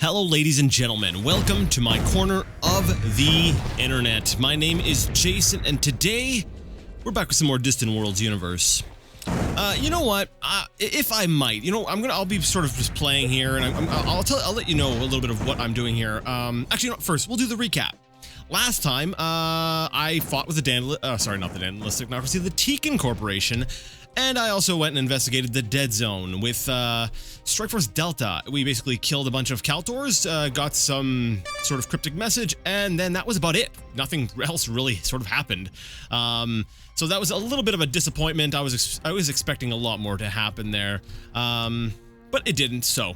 Hello ladies and gentlemen, welcome to my corner of the internet. My name is Jason and today we're back with some more Distant Worlds universe. You know what, if I might, I'll be sort of just playing here and I'll let you know a little bit of what I'm doing here. Actually, first we'll do the recap. Last time, I fought with the Teekan Corporation, and I also went and investigated the Dead Zone with Strikeforce Delta. We basically killed a bunch of Kaltors, got some sort of cryptic message, and then that was about it. Nothing else really sort of happened. So that was a little bit of a disappointment. I was expecting a lot more to happen there, but it didn't. So.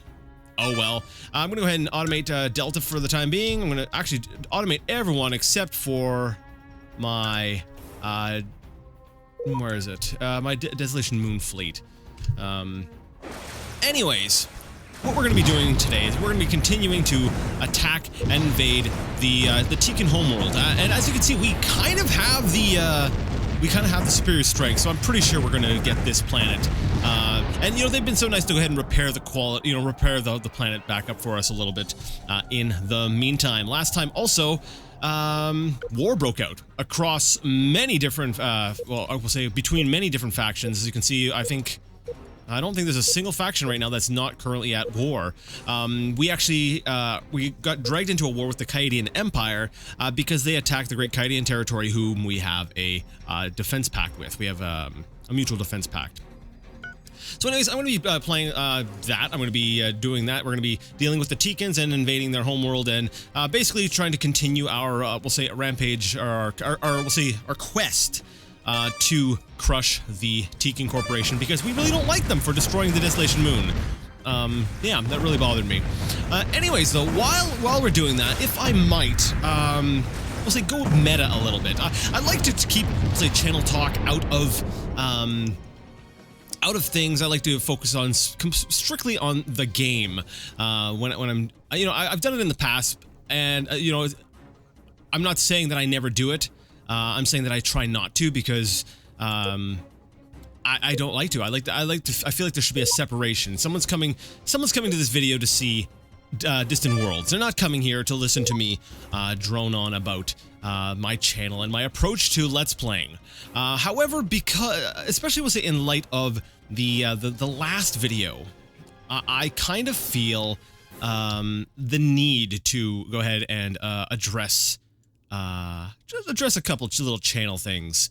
Oh well. I'm gonna go ahead and automate Delta for the time being. I'm gonna actually automate everyone except for my where is it? My Desolation Moon fleet. Anyways, what we're gonna be doing today is we're gonna be continuing to attack and invade the Teekan Homeworld. And as you can see, we kind of have the superior strength, so I'm pretty sure we're gonna get this planet. And they've been so nice to go ahead and repair the quality, repair the planet back up for us a little bit in the meantime. Last time also, war broke out across many different, I will say between many different factions. As you can see, I don't think there's a single faction right now that's not currently at war. We actually, we got dragged into a war with the Kaidian Empire because they attacked the Great Kaidian Territory, whom we have a defense pact with. We have a mutual defense pact. So anyways, I'm going to be playing that. I'm going to be doing that. We're going to be dealing with the Teekans and invading their homeworld and basically trying to continue our, we'll say, rampage, or we'll say our quest to crush the Teekan Corporation because we really don't like them for destroying the Desolation Moon. Yeah, that really bothered me. Anyways, though, while we're doing that, if I might, we'll say go meta a little bit. I like to keep, say, channel talk out of things. I like to focus on strictly on the game when I'm, I've done it in the past, and I'm not saying that I never do it. I'm saying that I try not to because I don't like to. I feel like there should be a separation. Someone's coming to this video to see Distant Worlds. They're not coming here to listen to me drone on about my channel and my approach to Let's Playing. However, because especially we'll say in light of the last video, I kind of feel the need to go ahead and address a couple little channel things.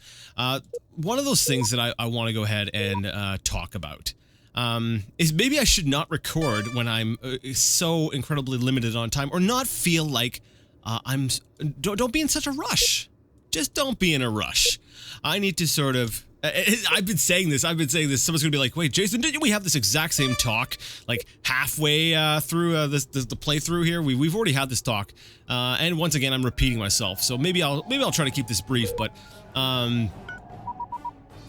One of those things that I want to go ahead and talk about is maybe I should not record when I'm so incredibly limited on time, or not feel like don't be in such a rush. Just don't be in a rush. I need to sort of. I've been saying this. Someone's gonna be like, "Wait, Jason, didn't we have this exact same talk like halfway through the playthrough here? We've already had this talk." And once again, I'm repeating myself. So maybe I'll try to keep this brief. But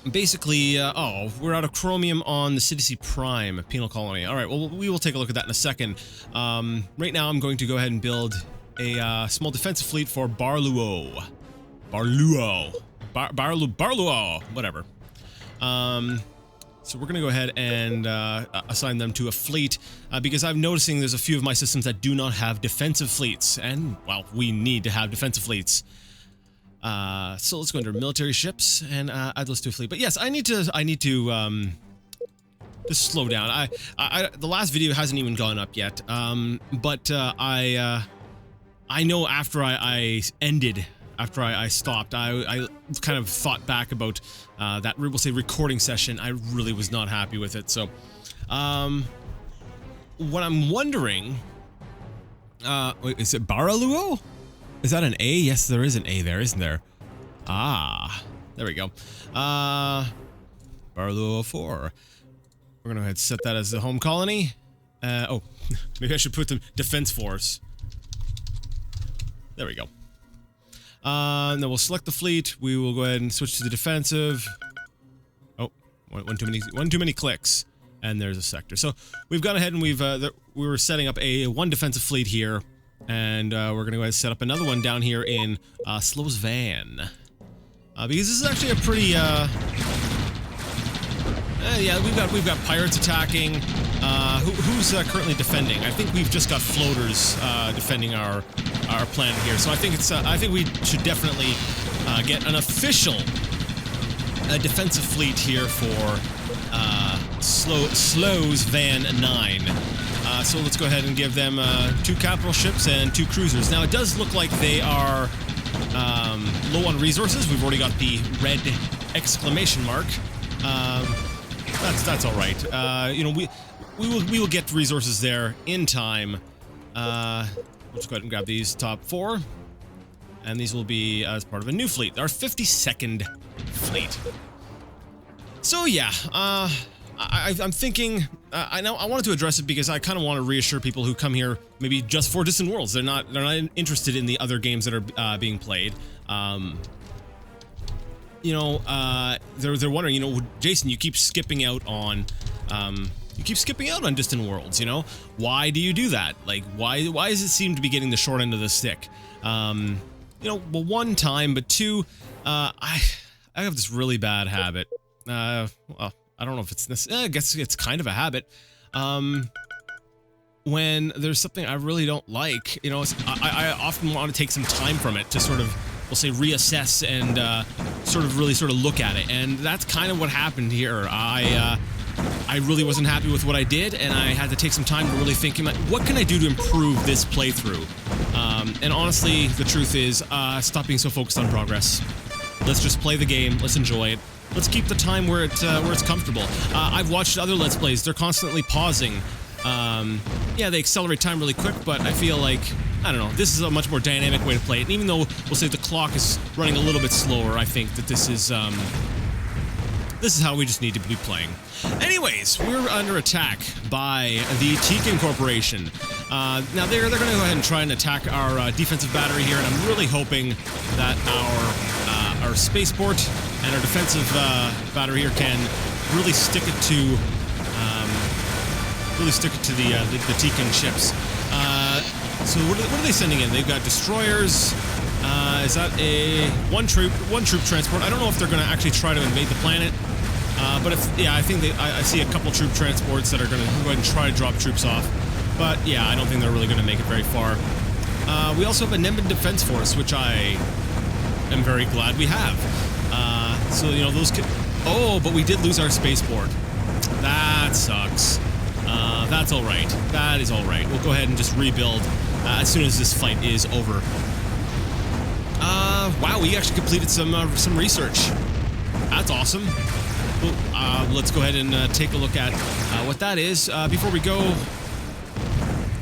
basically, we're out of chromium on the Citizen Prime penal colony. All right. Well, we will take a look at that in a second. Right now, I'm going to go ahead and build a small defensive fleet for Barluo, whatever. So we're gonna go ahead and assign them to a fleet because I'm noticing there's a few of my systems that do not have defensive fleets, and well, we need to have defensive fleets. So let's go under military ships and add those to a fleet. But yes, I need to just slow down. The last video hasn't even gone up yet. But I know after I stopped, I kind of thought back about that, we'll say, recording session. I really was not happy with it. So, what I'm wondering, wait, is it Baraluo? Is that an A? Yes, there is an A there, isn't there? Ah, there we go. Baraluo 4. We're gonna go ahead and set that as the home colony. Oh, maybe I should put the defense force. There we go. And then we'll select the fleet. We will go ahead and switch to the defensive. Oh, one too many clicks. And there's a sector. So we've gone ahead and we were setting up one defensive fleet here, and we're gonna go ahead and set up another one down here in Slowsvan, because this is actually a pretty yeah, we've got pirates attacking. Who's currently defending? I think we've just got floaters defending our planet here. So I think it's I think we should definitely get an official defensive fleet here for Slow's Van 9. So let's go ahead and give them 2 capital ships and 2 cruisers. Now it does look like they are low on resources. We've already got the red exclamation mark. That's all right. You know, we will get resources there in time. Let's go ahead and grab these top 4, and these will be as part of a new fleet, our 52nd fleet. So yeah, I'm thinking. I know I wanted to address it because I kind of want to reassure people who come here maybe just for Distant Worlds. They're not interested in the other games that are being played. You know, they're wondering. You know, Jason, you keep skipping out on. You keep skipping out on Distant Worlds, you know? Why do you do that? Like, why does it seem to be getting the short end of the stick? You know, well, 1 time, but 2, I have this really bad habit. Well, I don't know if it's this, I guess it's kind of a habit. When there's something I really don't like, you know, I often want to take some time from it to sort of, we'll say, reassess and sort of look at it. And that's kind of what happened here. I really wasn't happy with what I did, and I had to take some time to really think, what can I do to improve this playthrough? And honestly, the truth is, stop being so focused on progress. Let's just play the game. Let's enjoy it. Let's keep the time where it's comfortable. I've watched other Let's Plays. They're constantly pausing. Yeah, they accelerate time really quick, but I feel like, I don't know, this is a much more dynamic way to play it. And even though we'll say the clock is running a little bit slower, I think that this is how we just need to be playing. Anyways, we're under attack by the Teekan Corporation. Now they're going to go ahead and try and attack our defensive battery here, and I'm really hoping that our spaceport and our defensive battery here can really stick it to the Teekan ships. So what are they sending in? They've got destroyers. Is that a one troop transport? I don't know if they're going to actually try to invade the planet. But I think I see a couple troop transports that are going to go ahead and try to drop troops off. But yeah, I don't think they're really going to make it very far. We also have a Nemban Defense Force, which I am very glad we have. So, you know, those could... Oh, but we did lose our spaceport. That sucks. That's all right. That is all right. We'll go ahead and just rebuild as soon as this fight is over. Wow, we actually completed some research. That's awesome. Well, let's go ahead and take a look at what that is. Before we go...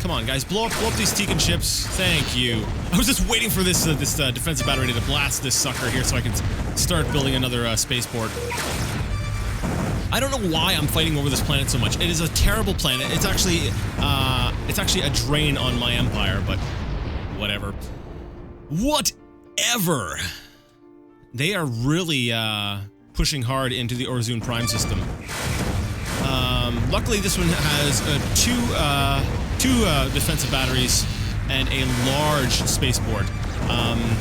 Come on, guys. Blow up these Teekan ships. Thank you. I was just waiting for this defensive battery to blast this sucker here so I can start building another spaceport. I don't know why I'm fighting over this planet so much. It is a terrible planet. It's actually a drain on my empire, but whatever. Whatever. They are really pushing hard into the Orzun Prime system. Luckily, this one has two defensive batteries and a large spaceport.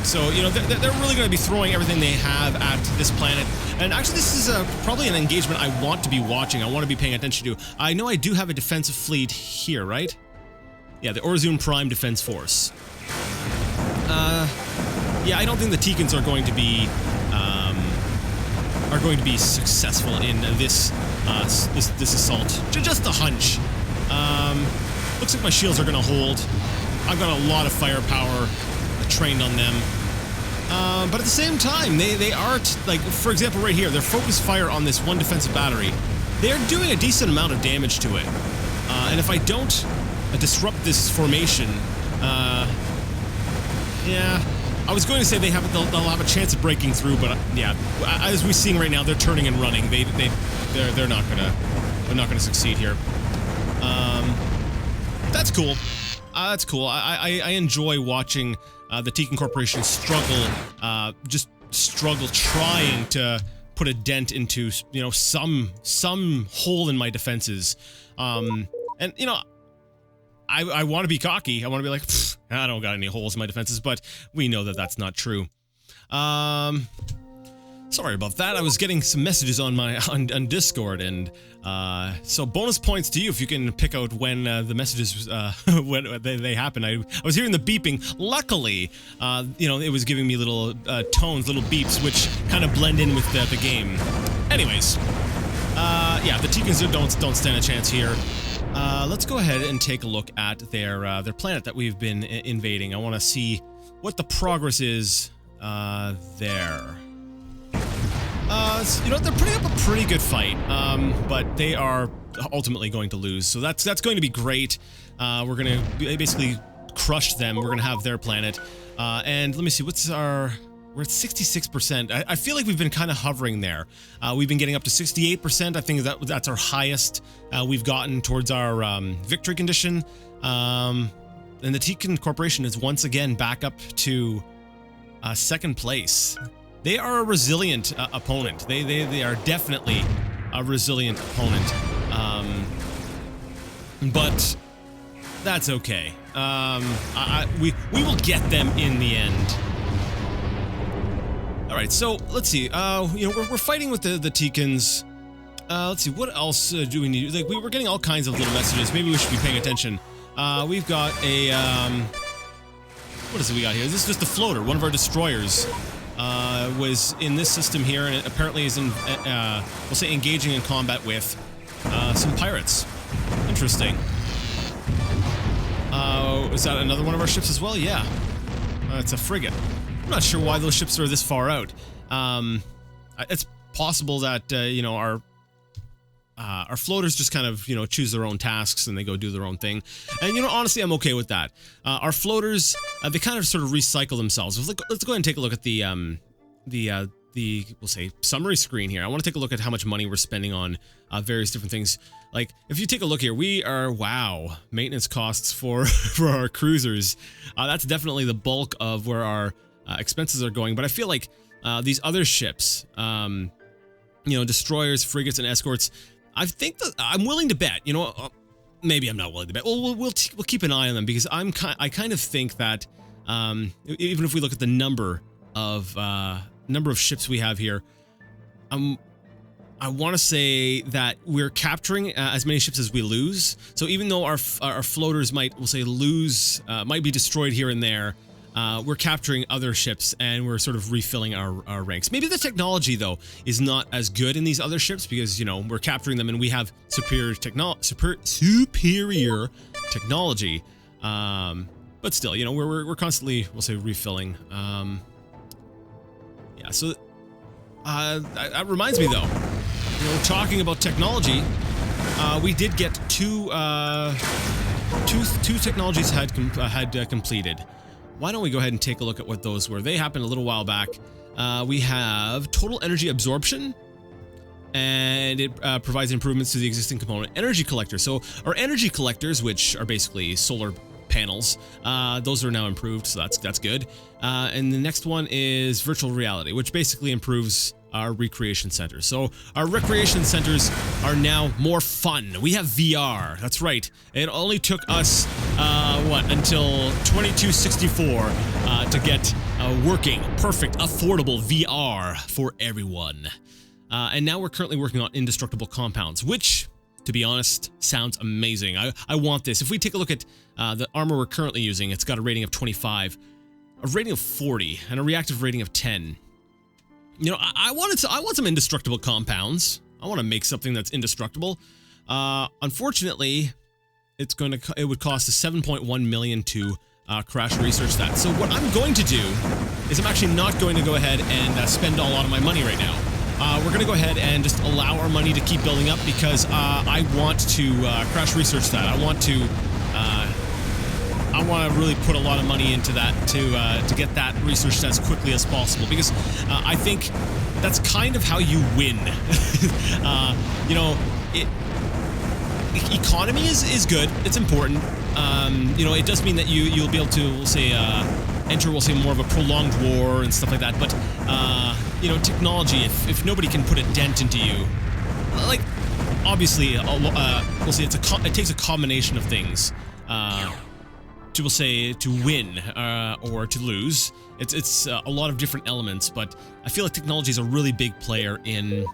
So, you know, they're really going to be throwing everything they have at this planet. And actually, this is probably an engagement I want to be watching. I want to be paying attention to. I know I do have a defensive fleet here, right? Yeah, the Orzun Prime Defense Force. Yeah, I don't think the Teekans are going to be successful in this assault. Just a hunch. Looks like my shields are going to hold. I've got a lot of firepower trained on them. But at the same time, they are, like, for example, right here, they're focused fire on this one defensive battery. They're doing a decent amount of damage to it. And if I don't disrupt this formation, yeah, I was going to say they'll have a chance of breaking through, but yeah, as we're seeing right now, they're turning and running. They're not gonna succeed here. That's cool. That's cool. I enjoy watching the Teekan Corporation just struggle trying to put a dent into, you know, some hole in my defenses. And you know, I want to be cocky. I want to be like, I don't got any holes in my defenses, but we know that that's not true. Sorry about that. I was getting some messages on my on Discord, and so bonus points to you if you can pick out when the messages when they happen. I was hearing the beeping. Luckily, you know, it was giving me little tones, little beeps, which kind of blend in with the game. Anyways, yeah, the Teekans don't stand a chance here. Let's go ahead and take a look at their planet that we've been invading. I want to see what the progress is there. You know, they're putting up a pretty good fight, but they are ultimately going to lose. So that's going to be great. We're going to basically crush them. We're going to have their planet. And let me see, what's our... We're at 66%. I feel like we've been kind of hovering there. We've been getting up to 68%. I think that's our highest we've gotten towards our victory condition. And the Teekan Corporation is once again back up to second place. They are a resilient opponent. They are definitely a resilient opponent. But that's okay. We will get them in the end. All right, so let's see. You know, we're fighting with the Teekans. Let's see, what else do we need? Like, we were getting all kinds of little messages. Maybe we should be paying attention. We've got a what is it we got here? This is just a floater. One of our destroyers was in this system here, and it apparently is in, we'll say, engaging in combat with some pirates. Interesting. Is that another one of our ships as well? Yeah. It's a frigate. I'm not sure why those ships are this far out. It's possible that you know, our floaters just kind of, you know, choose their own tasks and they go do their own thing. And, you know, honestly, I'm okay with that. Our floaters, they kind of sort of recycle themselves. Let's go ahead and take a look at the we'll say, summary screen here. I want to take a look at how much money we're spending on various different things. Like, if you take a look here, we are, wow, maintenance costs for our cruisers. That's definitely the bulk of where our expenses are going. But I feel like these other ships, you know, destroyers, frigates, and escorts, I think that I'm willing to bet, you know, maybe I'm not willing to bet. Well, we'll keep an eye on them, because I kind of think that even if we look at the number of ships we have here, I want to say that we're capturing as many ships as we lose. So even though our floaters might, we'll say, lose, might be destroyed here and there, we're capturing other ships and we're sort of refilling our ranks. Maybe the technology, though, is not as good in these other ships because, you know, we're capturing them and we have superior technology. But still, you know, we're constantly, we'll say, refilling. Yeah, so that reminds me, though, you know, talking about technology, we did get two technologies had completed. Why don't we go ahead and take a look at what those were? They happened a little while back. We have total energy absorption, and it provides improvements to the existing component energy collector. So our energy collectors, which are basically solar panels, those are now improved, so that's good. And the next one is virtual reality, which basically improves our recreation centers. So our recreation centers are now more fun. We have VR. That's right. It only took us until 2264 to get working, perfect, affordable VR for everyone. And now we're currently working on indestructible compounds, which, to be honest, sounds amazing. I want this. If we take a look at the armor we're currently using, it's got a rating of 25, a rating of 40, and a reactive rating of 10. You know, I want some indestructible compounds. I want to make something that's indestructible. Unfortunately, it would cost us 7.1 million to crash research that. So what I'm going to do is I'm actually not going to go ahead and spend a lot of my money right now. We're going to go ahead and just allow our money to keep building up because I want to crash research that. I want to really put a lot of money into that to get that researched as quickly as possible, because I think that's kind of how you win. You know, economy is good. It's important. You know, it does mean that you'll be able to, we'll say, enter, we'll say, more of a prolonged war and stuff like that. But you know, technology, if nobody can put a dent into you, like, obviously, we'll say it takes a combination of things. we'll say, to win or to lose. It's a lot of different elements, but I feel like technology is a really big player in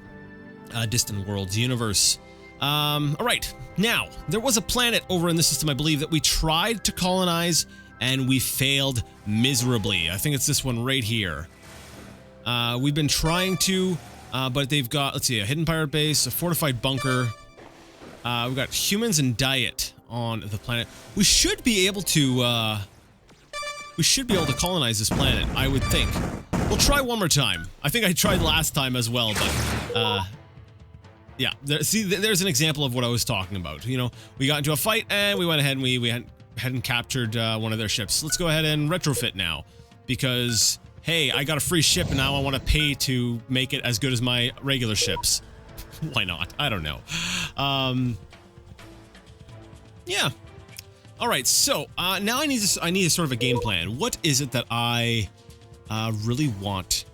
Distant Worlds universe. All right, now there was a planet over in the system, I believe, that we tried to colonize and we failed miserably. I think it's this one right here. We've been trying to, but they've got, let's see, a hidden pirate base, a fortified bunker. We've got humans and diet on the planet. We should be able to colonize this planet, I would think. We'll try one more time. I think I tried last time as well, but yeah. There's an example of what I was talking about. You know, we got into a fight and we went ahead and we hadn't captured one of their ships. Let's go ahead and retrofit now, because hey, I got a free ship and now I want to pay to make it as good as my regular ships. Why not? I don't know. Yeah. All right. So now I need a sort of a game plan. What is it that I really want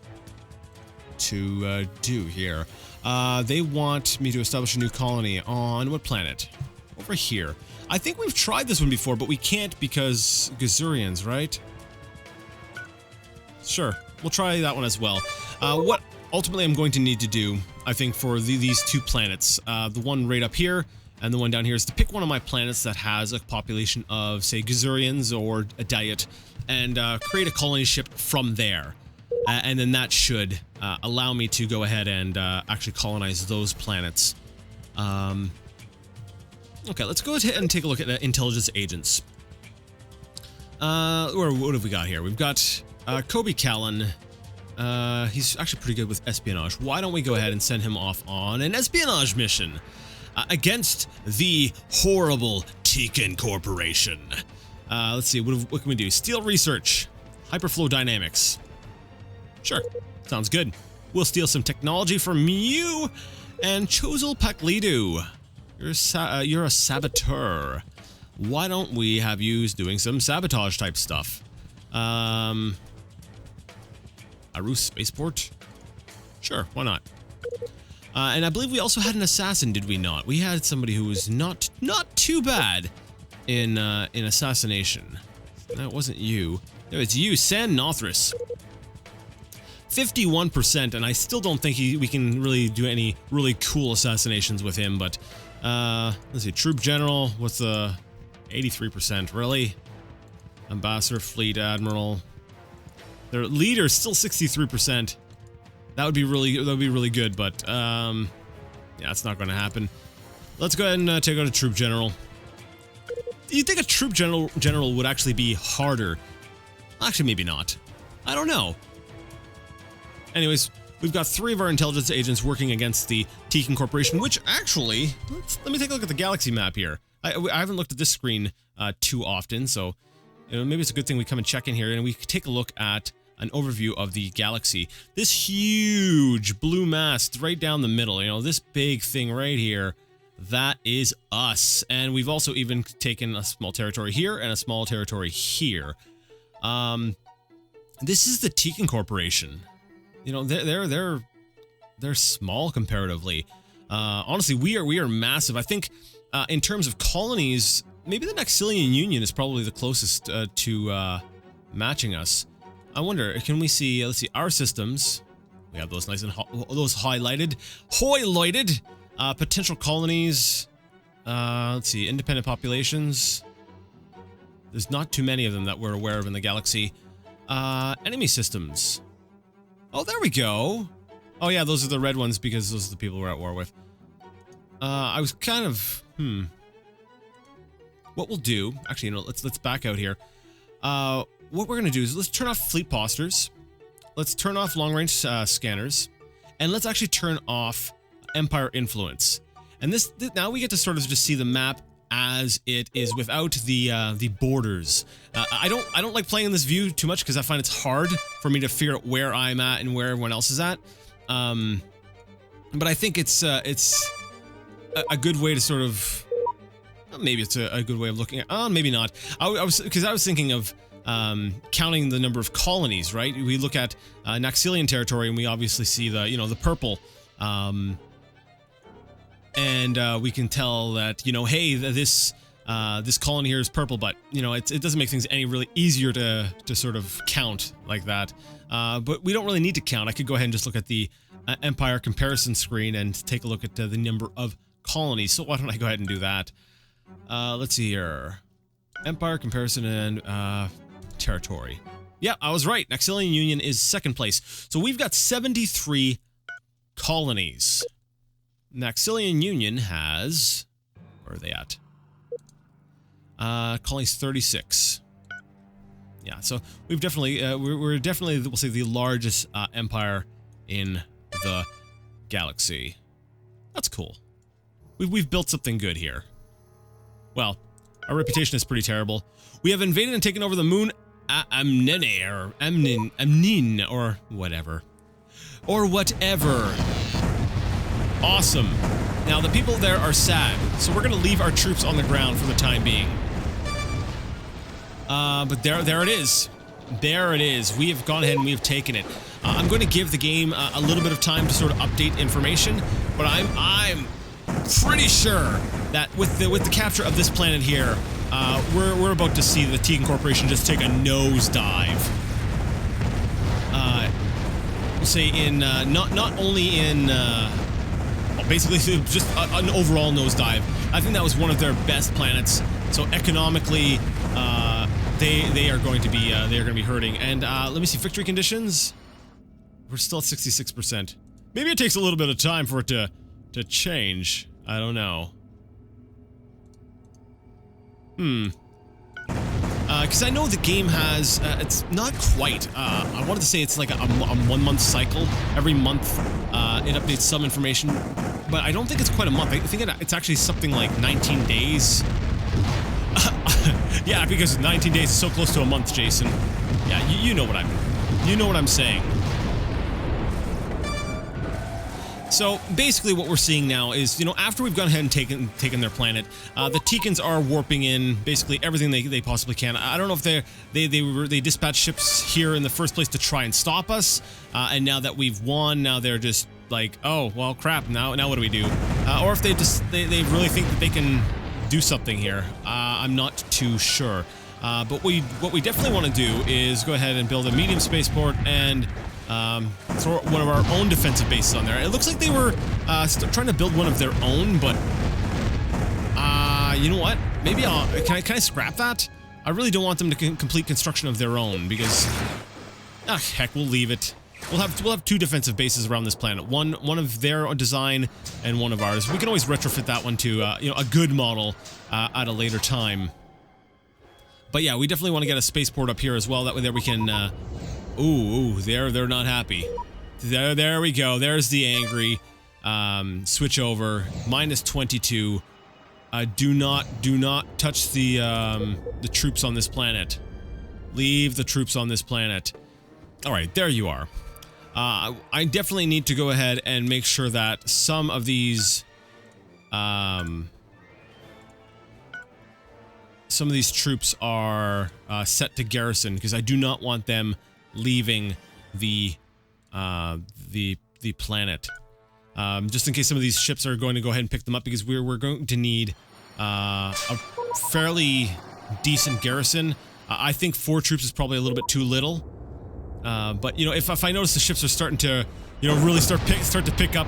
to do here? They want me to establish a new colony on what planet? Over here. I think we've tried this one before, but we can't because Gazurians, right? Sure, we'll try that one as well. What ultimately I'm going to need to do, I think, for these two planets, the one right up here and the one down here, is to pick one of my planets that has a population of, say, Gazurians or a diet, and create a colony ship from there. And then that should allow me to go ahead and actually colonize those planets. Okay, let's go ahead and take a look at the intelligence agents. What have we got here? We've got Kobe Callan. He's actually pretty good with espionage. Why don't we go ahead and send him off on an espionage mission against the horrible Teekan Corporation? Let's see, what can we do? Steal research, hyperflow dynamics. Sure, sounds good. We'll steal some technology from you, and Chozul Paklidu. You're a saboteur. Why don't we have you doing some sabotage type stuff? Aru Spaceport? Sure, why not? And I believe we also had an assassin, did we not? We had somebody who was not too bad in assassination. That wasn't you. No, it's you, San Nothris. 51%, and I still don't think we can really do any really cool assassinations with him, but let's see, Troop General, what's the 83%, really? Ambassador, Fleet Admiral. Their leader still 63%. That would be really good, but yeah, it's not going to happen. Let's go ahead and take out a Troop General. Do you think a Troop General would actually be harder? Actually, maybe not. I don't know. Anyways, we've got 3 of our intelligence agents working against the Teekan Corporation, which actually, let me take a look at the galaxy map here. I haven't looked at this screen too often, so you know, maybe it's a good thing we come and check in here and we take a look at an overview of the galaxy. This huge blue mass right down the middle, you know, this big thing right here, that is us. And we've also even taken a small territory here and a small territory here. This is the Teekan Corporation. You know, they're small comparatively. Honestly, we are massive. I think in terms of colonies, maybe the Naxilian Union is probably the closest to matching us. I wonder, can we see? Let's see, our systems. We have those nice and those highlighted, potential colonies. Let's see, independent populations. There's not too many of them that we're aware of in the galaxy. Enemy systems. Oh, there we go. Oh yeah, those are the red ones because those are the people we're at war with. I was kind of, What we'll do, actually, you know, let's back out here. What we're gonna do is let's turn off fleet posters. Let's turn off long-range scanners, and let's actually turn off Empire influence. And now we get to sort of just see the map as it is without the borders. I don't like playing in this view too much because I find it's hard for me to figure out where I'm at and where everyone else is at. But I think it's a good way to sort of, maybe it's a good way of looking at. Maybe not. I was thinking of counting the number of colonies. Right? We look at Naxilian territory and we obviously see the purple. And we can tell that, hey, this This colony here is purple, but, you know, it doesn't make things any really easier to sort of count like that. But we don't really need to count. I could go ahead and just look at the Empire comparison screen and take a look at the number of colonies. So why don't I go ahead and do that? Let's see here. Empire comparison and territory. Yeah, I was right. Naxilian Union is second place. So we've got 73 colonies. Naxilian Union has... Where are they at? Colonies 36. Yeah, so we've definitely, we're definitely, we'll say, the largest empire in the galaxy. That's cool. We've built something good here. Well, our reputation is pretty terrible. We have invaded and taken over the moon Amnene, or Amnin, or whatever. Or whatever. Awesome. Now, the people there are sad, so we're going to leave our troops on the ground for the time being. But there it is. There it is. We have gone ahead and we have taken it. I'm going to give the game a little bit of time to sort of update information, but I'm pretty sure that with the capture of this planet here, we're about to see the Teekan Corporation just take a nosedive. We'll say in not only in basically just an overall nosedive. I think that was one of their best planets. So economically, they are going to be hurting. And let me see, victory conditions. We're still at 66%. Maybe it takes a little bit of time for it to change. I don't know. Because I know the game has, it's not quite, I wanted to say it's like a 1 month cycle. Every month, it updates some information, but I don't think it's quite a month. I think it's actually something like 19 days. Yeah, because 19 days is so close to a month, Jason. Yeah, you know what I'm saying. So basically what we're seeing now is, you know, after we've gone ahead and taken their planet, the Teekans are warping in basically everything they possibly can. I don't know if they dispatched ships here in the first place to try and stop us, and now that we've won, now they're just like, oh well, crap. Now what do we do? Or if they really think that they can do something here. I'm not too sure. But what we definitely want to do is go ahead and build a medium spaceport and throw one of our own defensive bases on there. It looks like they were trying to build one of their own, but you know what? Maybe can I scrap that? I really don't want them to complete construction of their own because heck, we'll leave it. We'll have two defensive bases around this planet. One of their design and one of ours. We can always retrofit that one to you know, a good model at a later time. But yeah, we definitely want to get a spaceport up here as well. That way there we can ooh, they're not happy. There we go. There's the angry switch over. Minus 22. Do not touch the troops on this planet. Leave the troops on this planet. All right, there you are. I definitely need to go ahead and make sure that some of these troops are set to garrison, because I do not want them leaving the planet. Just in case some of these ships are going to go ahead and pick them up, because we're going to need a fairly decent garrison. I think 4 troops is probably a little bit too little. But you know, if I notice the ships are starting to, you know, really start to pick up,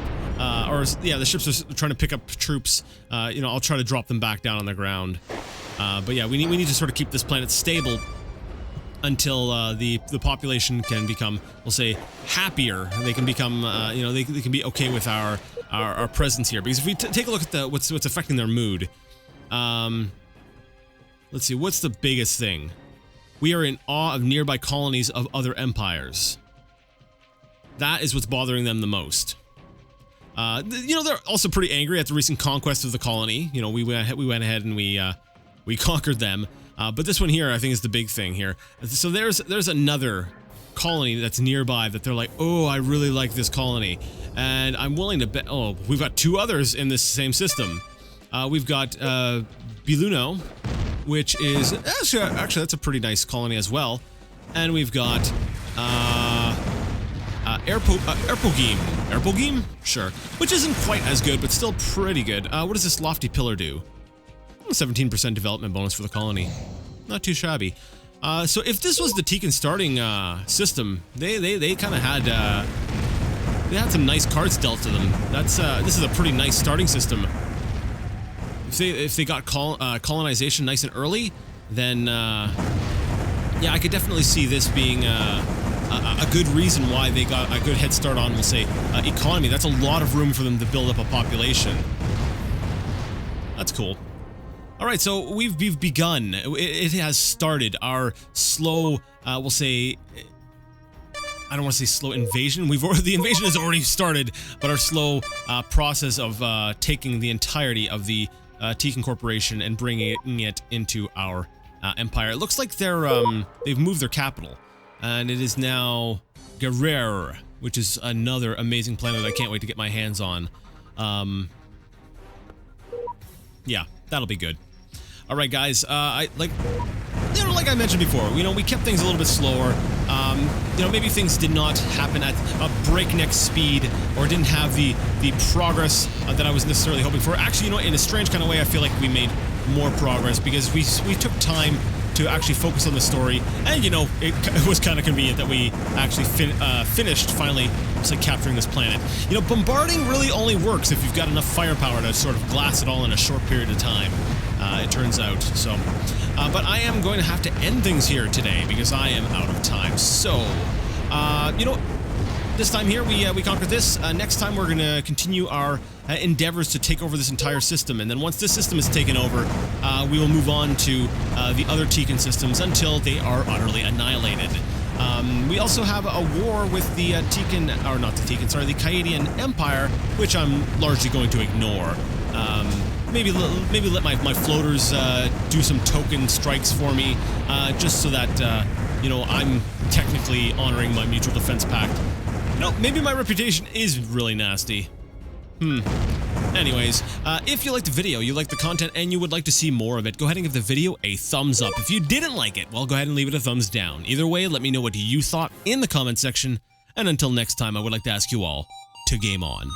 or yeah, the ships are trying to pick up troops, you know, I'll try to drop them back down on the ground. But yeah, we need to sort of keep this planet stable until the population can become, we'll say, happier. They can become, you know, they can be okay with our presence here. Because if we take a look at what's affecting their mood, let's see, what's the biggest thing? We are in awe of nearby colonies of other empires. That is what's bothering them the most. You know, they're also pretty angry at the recent conquest of the colony. You know, we went ahead and we conquered them. But this one here, I think, is the big thing here. So there's another colony that's nearby that they're like, oh, I really like this colony, and I'm willing to bet. Oh, we've got 2 others in this same system. We've got Biluno, which is actually that's a pretty nice colony as well, and we've got Erpogim, sure, which isn't quite as good, but still pretty good. What does this lofty pillar do? 17% development bonus for the colony. Not too shabby. So if this was the Teekan starting system, they kind of had they had some nice cards dealt to them. That's this is a pretty nice starting system. If they got colonization nice and early, then yeah, I could definitely see this being a good reason why they got a good head start on, we'll say, economy. That's a lot of room for them to build up a population. That's cool. All right, so we've begun. It has started our slow, we'll say, I don't want to say slow invasion. The invasion has already started, but our slow process of taking the entirety of the Teekan Corporation and bringing it into our empire. It looks like they've moved their capital, and it is now Guerrero, which is another amazing planet I can't wait to get my hands on. Yeah, that'll be good. All right, guys. Like I mentioned before, we kept things a little bit slower. Maybe things did not happen at a breakneck speed, or didn't have the progress that I was necessarily hoping for. Actually, in a strange kind of way, I feel like we made more progress because we took time to actually focus on the story, and it was kind of convenient that we actually finished finally capturing this planet. Bombarding really only works if you've got enough firepower to sort of glass it all in a short period of time. It turns out. So, but I am going to have to end things here today because I am out of time. So, this time here we conquered this. Next time we're going to continue our endeavors to take over this entire system, and then once this system is taken over, we will move on to the other Teekan systems until they are utterly annihilated. We also have a war with the Teekan, or not the Teekan, sorry, the Kaedian Empire, which I'm largely going to ignore. Maybe let my floaters do some token strikes for me, just so that I'm technically honoring my mutual defense pact. Maybe my reputation is really nasty. Anyways, if you liked the video, you liked the content, and you would like to see more of it, go ahead and give the video a thumbs up. If you didn't like it, well, go ahead and leave it a thumbs down. Either way, let me know what you thought in the comment section. And until next time, I would like to ask you all to game on.